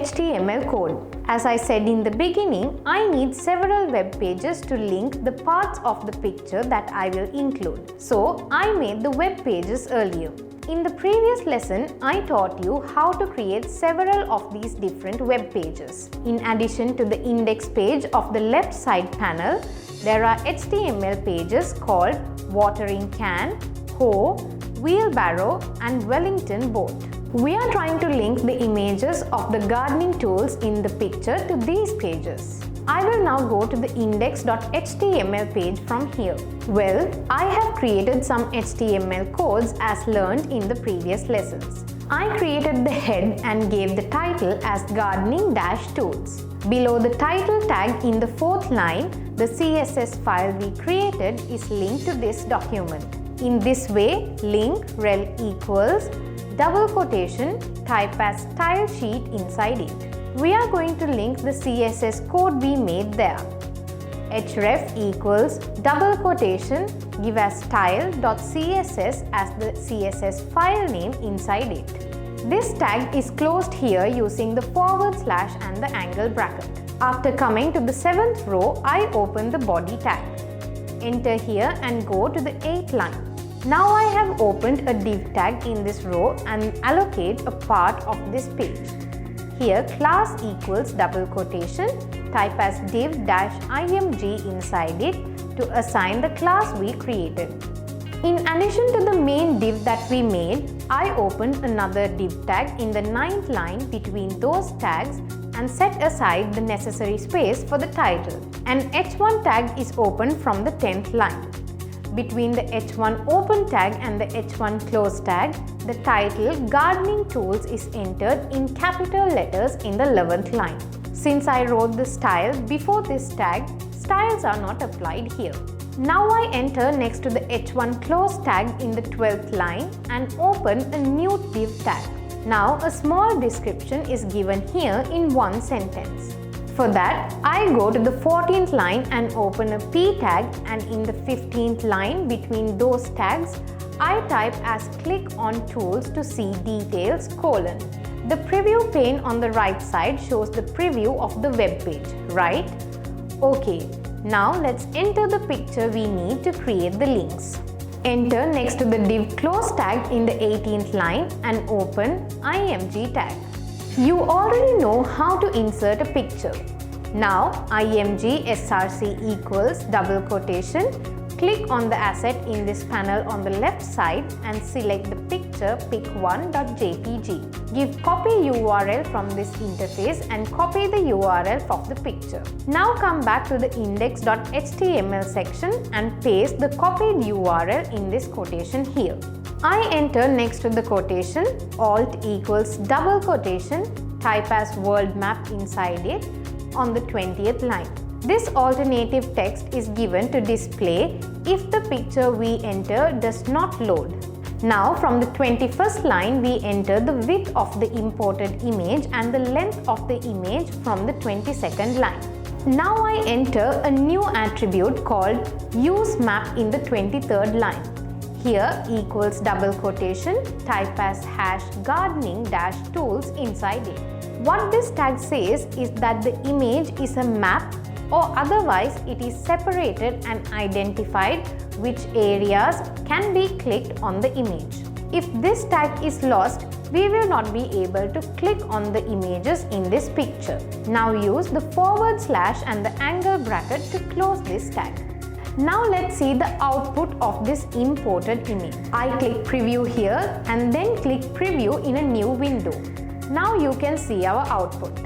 HTML code. As I said in the beginning, I need several web pages to link the parts of the picture that I will include. So I made the web pages earlier. In the previous lesson, I taught you how to create several of these different web pages. In addition to the index page of the left side panel, there are HTML pages called watering can, hoe, wheelbarrow and Wellington boat. We are trying to link the images of the gardening tools in the picture to these pages. I will now go to the index.html page from here. Well, I have created some HTML codes as learned in the previous lessons. I created the head and gave the title as gardening-tools. Below the title tag in the fourth line, the CSS file we created is linked to this document. In this way, link rel equals double quotation, type as style sheet inside it. We are going to link the CSS code we made there. href equals double quotation, give as style.css as the CSS file name inside it. This tag is closed here using the / and the angle bracket. After coming to the 7th row, I open the body tag. Enter here and go to the 8th line. Now I have opened a div tag in this row and allocate a part of this page. Here class equals double quotation, type as div-img inside it to assign the class we created. In addition to the main div that we made, I opened another div tag in the 9th line between those tags and set aside the necessary space for the title. An h1 tag is opened from the 10th line. Between the h1 open tag and the h1 close tag, the title Gardening Tools is entered in capital letters in the 11th line. Since I wrote the style before this tag, styles are not applied here. Now I enter next to the h1 close tag in the 12th line and open a new div tag. Now a small description is given here in one sentence. For that, I go to the 14th line and open a p tag, and in the 15th line between those tags, I type as click on tools to see details : The preview pane on the right side shows the preview of the web page, right? Okay, now let's enter the picture we need to create the links. Enter next to the div close tag in the 18th line and open img tag. You already know how to insert a picture. Now img src equals double quotation, click on the asset in this panel on the left side and select the picture pic1.jpg. Give copy URL from this interface and copy the URL of the picture. Now come back to the index.html section and paste the copied URL in this quotation here. I enter next to the quotation alt equals double quotation, type as world map inside it on the 20th line. This alternative text is given to display if the picture we enter does not load. Now from the 21st line we enter the width of the imported image and the length of the image from the 22nd line. Now I enter a new attribute called useMap in the 23rd line. Here equals double quotation, type as #gardening-tools inside it. What this tag says is that the image is a map, or otherwise it is separated and identified which areas can be clicked on the image. If this tag is lost, we will not be able to click on the images in this picture. Now use the / and the angle bracket to close this tag. Now let's see the output of this imported image. I click preview here and then click preview in a new window. Now you can see our output.